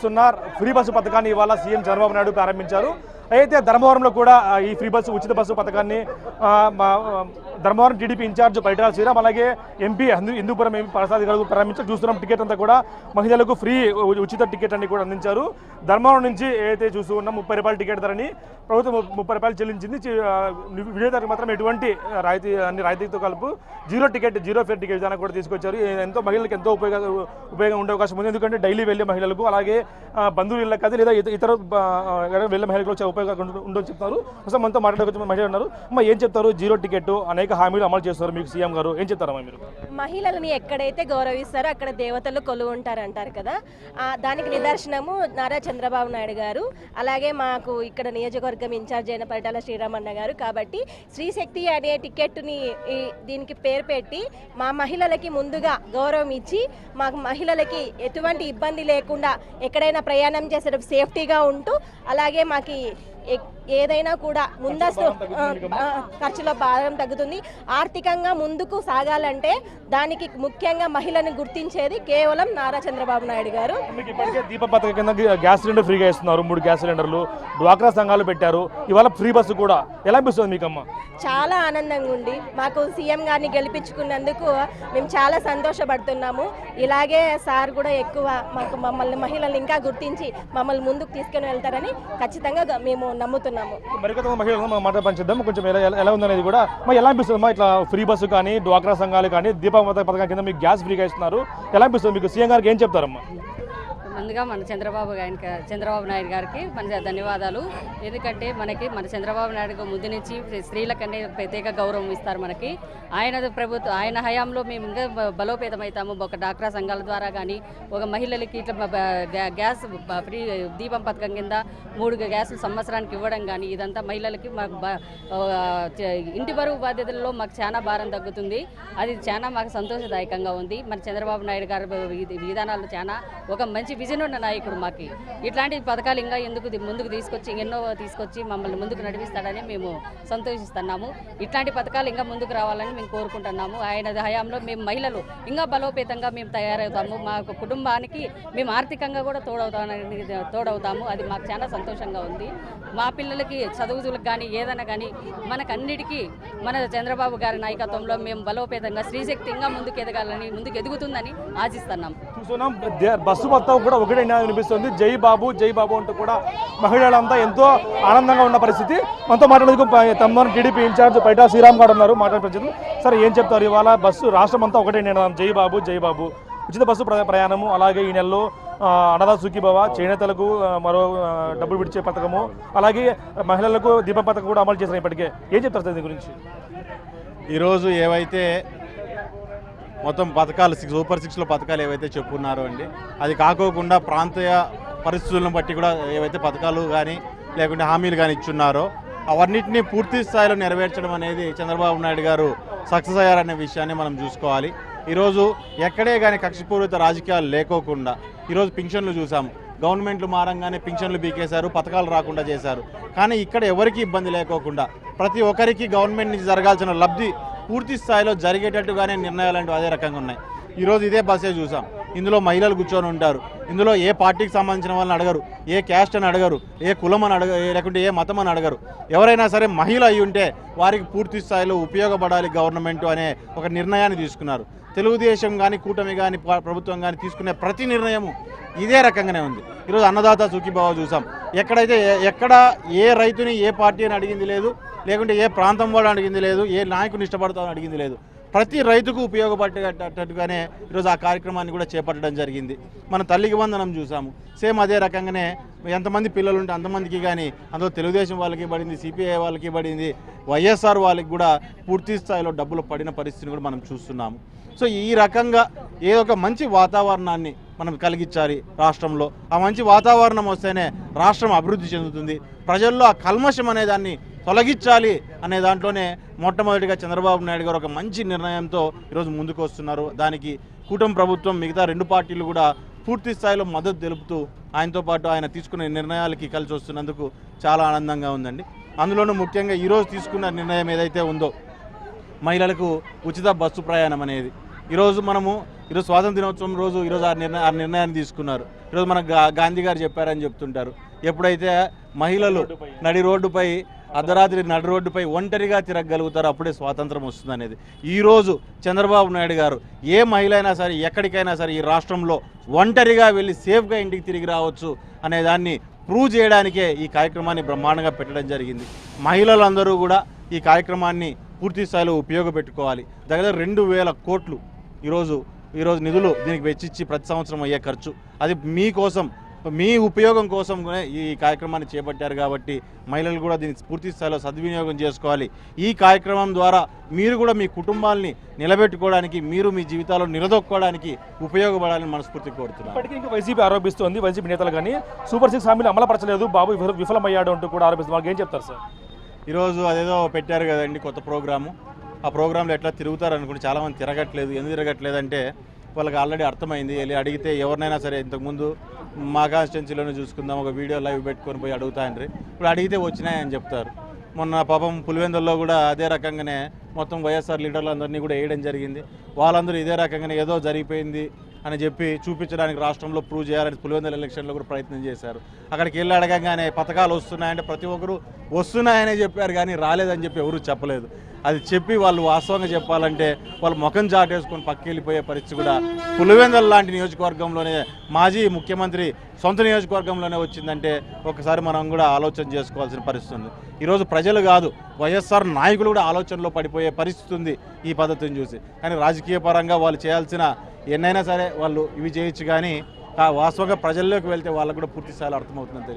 Free bus పథకాన్ని ఇవాళ CM Chandrababu Naidu ప్రారంభించారు. అయితే ధర్మవరంలో కూడా ఈ ఫ్రీ బస్సు ఉచిత బస్సు పథకాన్ని ధర్మవరం టీడీపీ ఇన్ఛార్జ్ పరిటాల శ్రీరామ్ అలాగే ఎంపీ హిందూపురం ఎంపీ ప్రసాద్ గారు ప్రారంభించారు. చూస్తున్నాం టికెట్ అంతా కూడా మహిళలకు ఫ్రీ ఉచిత టికెట్ అన్ని కూడా అందించారు. ధర్మవరం నుంచి ఏదైతే చూస్తూ ఉన్నాం 30 రూపాయల టికెట్ ధరని ప్రభుత్వం 30 రూపాయలు చెల్లించింది. వినియోగదారులకు మాత్రం ఎటువంటి రాయితీతో కలుపు జీరో ఫేర్ టికెట్ విధానం కూడా తీసుకొచ్చారు. ఎంతో మహిళలకు ఎంతో ఉపయోగం ఉండే అవకాశం ఉంది. ఎందుకంటే డైలీ వెళ్ళే మహిళలకు అలాగే బంధువులు ఇళ్ళకి అది లేదా ఇతర వెళ్ళే మహిళలకు వచ్చే ఉపయోగం ఉండని చెప్తారు. అసలు మనతో మాట్లాడుకొచ్చిన మహిళలు ఉన్నారు. అమ్మ ఏం చెప్తారు? జీరో టికెట్ అనేక హామీలు అమలు చేస్తారు మీకు సీఎం గారు, ఏం చెప్తారమ్మా మీరు? మహిళలని ఎక్కడైతే గౌరవిస్తారో అక్కడ దేవతలు కొలువు ఉంటారు అంటారు కదా, దానికి నిదర్శనము నారా చంద్రబాబు నాయుడు గారు, అలాగే మాకు ఇక్కడ నియోజకవర్గం ఇన్ఛార్జ్ అయిన పరిటాల శ్రీరామన్న గారు. కాబట్టి స్త్రీశక్తి అనే టికెట్ని దీనికి పేరు పెట్టి మా మహిళలకి ముందుగా గౌరవం ఇచ్చి మాకు మహిళలకి ఎటువంటి ఇబ్బంది లేకుండా ఎక్కడైనా ప్రయాణం చేసేటప్పుడు సేఫ్టీగా ఉంటూ అలాగే మాకు ఏదైనా కూడా ముందస్తు ఖర్చుల భారం తగ్గుతుంది. ఆర్థికంగా ముందుకు సాగాలంటే దానికి ముఖ్యంగా మహిళని గుర్తించేది కేవలం నారా చంద్రబాబు నాయుడు గారు. దీప పథకం కింద గ్యాస్ సిలిండర్ ఫ్రీగా ఇస్తున్నారు, 3 గ్యాస్ సిలిండర్లు, డ్వాక్రా సంఘాలు పెట్టారు. ఇవాళ ఫ్రీ బస్సు కూడా ఎలా అనిపిస్తుంది మీకమ్మా? చాలా ఆనందంగా ఉంది. మాకు సీఎం గారిని గెలిపించుకున్నందుకు మేము చాలా సంతోషపడుతున్నాము. ఇలాగే సార్ కూడా ఎక్కువ మమ్మల్ని మహిళల్ని ఇంకా గుర్తించి మమ్మల్ని ముందుకు తీసుకుని వెళ్తారని ఖచ్చితంగా మేము నమ్ముతున్నాము. మరికొంత మహిళలు మాట పంచిద్దాం కొంచెం ఎలా ఉందనేది కూడా. ఎలా అనిపిస్తుంది ఇట్లా ఫ్రీ బస్సు కానీ డ్వాక్రా సంఘాలు కానీ దీప పథకం కింద మీకు గ్యాస్ ఫ్రీగా ఇస్తున్నారు, ఎలా అనిపిస్తుంది మీకు? సీఎం గారికి ఏం చెప్తారమ్మా? ముందుగా మన చంద్రబాబు నాయుడు గారికి మన ధన్యవాదాలు. ఎందుకంటే మన చంద్రబాబు నాయుడు ముందు నుంచి స్త్రీలకనే ప్రత్యేక గౌరవం ఇస్తారు మనకి. ఆయన హయాంలో మేము ఇంకా బలోపేతమవుతాము. ఒక డాక్రా సంఘాల ద్వారా కానీ ఒక మహిళలకి ఇట్లా గ్యాస్ ఫ్రీ దీపం పథకం కింద 3 గ్యాసులు సంవత్సరానికి ఇవ్వడం కానీ ఇదంతా మహిళలకి మాకు ఇంటి బరువు బాధ్యతల్లో మాకు చాలా భారం తగ్గుతుంది. అది చాలా మాకు సంతోషదాయకంగా ఉంది. మన చంద్రబాబు నాయుడు గారి విధానాలు చాలా ఒక మంచి విజన్ ఉన్న నాయకుడు. మాకు ఇట్లాంటి పథకాలు ఇంకా ముందుకు తీసుకొచ్చి మమ్మల్ని ముందుకు నడిపిస్తాడని మేము సంతోషిస్తున్నాము. ఇట్లాంటి పథకాలు ఇంకా ముందుకు రావాలని మేము కోరుకుంటున్నాము. ఆయన హయాంలో మేము మహిళలు ఇంకా బలోపేతంగా మేము తయారవుతాము. మా కుటుంబానికి మేము ఆర్థికంగా కూడా తోడవుతాము. అది మాకు చాలా సంతోషంగా ఉంది. మా పిల్లలకి చదువులకు కానీ ఏదైనా కానీ మనకన్నిటికీ మన చంద్రబాబు గారి నాయకత్వంలో మేము బలోపేతంగా స్త్రీశక్తి ఇంకా ముందుకు ఎదుగుతుందని ఆశిస్తున్నాం. బస్సు మొత్తం కూడా ఒకటే వినిపిస్తుంది, జై బాబు జై బాబు అంటూ కూడా మహిళలంతా ఎంతో ఆనందంగా ఉన్న పరిస్థితి. మనతో మాట్లాడేందుకు తమ్ముడు టీడీపీ ఇన్ఛార్జ్ పరిటాల శ్రీరామ్ గారు ఉన్నారు, మాట్లాడుతున్నారు. సరే ఏం చెప్తారు? ఇవాళ బస్సు రాష్ట్రం అంతా ఒకటే నినాదం, జై బాబు జై బాబు, ఉచిత బస్సు ప్రయాణము, అలాగే ఈ నెలలో అన్నదా సుఖీభవ, చేనేతలకు మరో డబ్బులు విడిచే పథకము, అలాగే మహిళలకు దీప పథకం కూడా అమలు చేసిన ఇప్పటికే. ఏం చెప్తారు దీని గురించి? ఈరోజు ఏవైతే మొత్తం పథకాలు సూపర్ 6లో పథకాలు ఏవైతే చెప్పున్నారో అండి, అది కాకోకుండా ప్రాంతీయ పరిస్థితులను బట్టి కూడా ఏవైతే పథకాలు కానీ లేకుంటే హామీలు కానీ ఇచ్చున్నారో అవన్నింటినీ పూర్తి స్థాయిలో నెరవేర్చడం అనేది చంద్రబాబు నాయుడు గారు సక్సెస్ అయ్యారనే విషయాన్ని మనం చూసుకోవాలి. ఈరోజు ఎక్కడే కానీ కక్షపూరిత రాజకీయాలు లేకోకుండా ఈరోజు పింఛన్లు చూసాము. గవర్నమెంట్లు మారంగానే పింఛన్లు బీకేశారు, పథకాలు రాకుండా చేశారు. కానీ ఇక్కడ ఎవరికి ఇబ్బంది లేకోకుండా ప్రతి ఒక్కరికి గవర్నమెంట్ నుంచి జరగాల్సిన లబ్ధి పూర్తి స్థాయిలో జరిగేటట్టుగానే నిర్ణయాలు అదే రకంగా ఉన్నాయి. ఈరోజు ఇదే బస్సే చూసాం, ఇందులో మహిళలు కూర్చొని ఉంటారు. ఇందులో ఏ పార్టీకి సంబంధించిన వాళ్ళని అడగరు, ఏ క్యాస్ట్ అని అడగరు, ఏ కులం అని లేకుంటే ఏ మతం అని అడగరు. ఎవరైనా సరే మహిళ అయి ఉంటే వారికి పూర్తి స్థాయిలో ఉపయోగపడాలి గవర్నమెంట్ అనే ఒక నిర్ణయాన్ని తీసుకున్నారు. తెలుగుదేశం కానీ కూటమి కానీ ప్రభుత్వం కానీ తీసుకునే ప్రతి నిర్ణయము ఇదే రకంగానే ఉంది. ఈరోజు అన్నదాత సుఖీభావ చూసాం. ఎక్కడ ఏ రైతుని ఏ పార్టీ అని అడిగింది లేదు, లేకుంటే ఏ ప్రాంతం వాడు అడిగింది లేదు, ఏ నాయకుని ఇష్టపడతామని అడిగింది లేదు. ప్రతి రైతుకు ఉపయోగపడేటట్టుగానే ఈరోజు ఆ కార్యక్రమాన్ని కూడా చేపట్టడం జరిగింది. మన తల్లికి వందనం చూసాము, సేమ్ అదే రకంగానే ఎంతమంది పిల్లలు ఉంటే అంతమందికి కానీ అందులో తెలుగుదేశం వాళ్ళకి పడింది, సిపిఐ వాళ్ళకి పడింది, వైఎస్ఆర్ వాళ్ళకి కూడా పూర్తి స్థాయిలో డబ్బులు పడిన పరిస్థితిని కూడా మనం చూస్తున్నాము. సో ఈ రకంగా ఏదో ఒక మంచి వాతావరణాన్ని మనం కలిగించాలి రాష్ట్రంలో. ఆ మంచి వాతావరణం వస్తేనే రాష్ట్రం అభివృద్ధి చెందుతుంది. ప్రజల్లో ఆ కల్మషం అనే దాన్ని తొలగించాలి అనే దాంట్లోనే మొట్టమొదటిగా చంద్రబాబు నాయుడు గారు ఒక మంచి నిర్ణయంతో ఈరోజు ముందుకు వస్తున్నారు. దానికి కూటమి ప్రభుత్వం మిగతా 2 పార్టీలు కూడా పూర్తి స్థాయిలో మద్దతు తెలుపుతూ ఆయనతో పాటు ఆయన తీసుకునే నిర్ణయాలకి కలిసి వస్తున్నందుకు చాలా ఆనందంగా ఉందండి. అందులోనూ ముఖ్యంగా ఈరోజు తీసుకున్న నిర్ణయం ఏదైతే ఉందో మహిళలకు ఉచిత బస్సు ప్రయాణం అనేది, ఈరోజు స్వాతంత్ర దినోత్సవం రోజు ఈరోజు ఆ నిర్ణయాన్ని తీసుకున్నారు. ఈరోజు మన గాంధీ గారు చెప్పారని చెప్తుంటారు. ఎప్పుడైతే మహిళలు నడి రోడ్డుపై అర్ధరాత్రి నడి రోడ్డుపై ఒంటరిగా తిరగగలుగుతారో అప్పుడే స్వాతంత్రం వస్తుంది అనేది. ఈరోజు చంద్రబాబు నాయుడు గారు ఏ మహిళ అయినా సరే ఎక్కడికైనా సరే ఈ రాష్ట్రంలో ఒంటరిగా వెళ్ళి సేఫ్గా ఇంటికి తిరిగి రావచ్చు అనే దాన్ని ప్రూవ్ చేయడానికే ఈ కార్యక్రమాన్ని బ్రహ్మాండంగా పెట్టడం జరిగింది. మహిళలందరూ కూడా ఈ కార్యక్రమాన్ని పూర్తి స్థాయిలో ఉపయోగపెట్టుకోవాలి. దగ్గర 2,000 కోట్లు ఈరోజు నిధులు దీనికి వెచ్చిచ్చి ప్రతి సంవత్సరం అయ్యే ఖర్చు, అది మీకోసం మీ ఉపయోగం కోసం ఈ కార్యక్రమాన్ని చేపట్టారు. కాబట్టి మహిళలు కూడా దీన్ని పూర్తి స్థాయిలో సద్వినియోగం చేసుకోవాలి. ఈ కార్యక్రమం ద్వారా మీరు కూడా మీ కుటుంబాలని నిలబెట్టుకోవడానికి, మీరు మీ జీవితాల్లో నిలదొక్కోవడానికి ఉపయోగపడాలని మనస్ఫూర్తిగా కోరుతున్నారు. ఇప్పటికీ ఇంకా వైసీపీ ఆరోపిస్తోంది, వైసీపీ నేతలు కానీ సూపర్ 6 హామీలు అమలుపరచలేదు, బాబు విఫలమయ్యాడు అంటూ కూడా ఆరోపిస్తున్నారు. వాళ్ళకి ఏం చెప్తారు సార్? ఈరోజు అదేదో పెట్టారు కదండి కొత్త ప్రోగ్రాము, ఆ ప్రోగ్రాంలో ఎట్లా తిరుగుతారు అనుకుంటే చాలామంది తిరగట్లేదు. ఎందుకు తిరగట్లేదంటే వాళ్ళకి ఆల్రెడీ అర్థమైంది. వెళ్ళి అడిగితే ఎవరినైనా సరే ఇంతకుముందు మా కాన్స్టిట్యున్సీలోనే చూసుకుందాం ఒక వీడియో లైవ్ పెట్టుకొని పోయి అడుగుతాయండ్రి, ఇప్పుడు అడిగితే వచ్చినాయని చెప్తారు. మొన్న పాపం పులివెందుల్లో కూడా అదే రకంగానే మొత్తం వైఎస్ఆర్ లీడర్లందరినీ కూడా వేయడం జరిగింది. వాళ్ళందరూ ఇదే రకంగానే ఏదో జరిగిపోయింది అని చెప్పి చూపించడానికి రాష్ట్రంలో ప్రూవ్ చేయాలని పులివెందుల ఎలక్షన్లో కూడా ప్రయత్నం చేశారు. అక్కడికి వెళ్ళి అడగంగానే పథకాలు వస్తున్నాయంటే ప్రతి ఒక్కరు వస్తున్నాయనే చెప్పారు, కానీ రాలేదని చెప్పి ఎవరూ చెప్పలేదు. అది చెప్పి వాళ్ళు వాస్తవంగా చెప్పాలంటే వాళ్ళు ముఖం చాటేసుకొని పక్కెళ్ళిపోయే పరిస్థితి కూడా పులివెందుల లాంటి నియోజకవర్గంలోనే, మాజీ ముఖ్యమంత్రి సొంత నియోజకవర్గంలోనే వచ్చిందంటే ఒకసారి మనం కూడా ఆలోచన చేసుకోవాల్సిన పరిస్థితి ఉంది. ఈరోజు ప్రజలు కాదు, వైఎస్ఆర్ నాయకులు కూడా ఆలోచనలో పడిపోయే పరిస్థితి ఉంది ఈ పద్ధతిని చూసి. కానీ రాజకీయ పరంగా వాళ్ళు చేయాల్సిన ఎన్నైనా సరే వాళ్ళు ఇవి చేయొచ్చు, కానీ వాస్తవంగా ప్రజల్లోకి వెళ్తే వాళ్ళకు కూడా పూర్తి స్థాయిలో అర్థమవుతుందని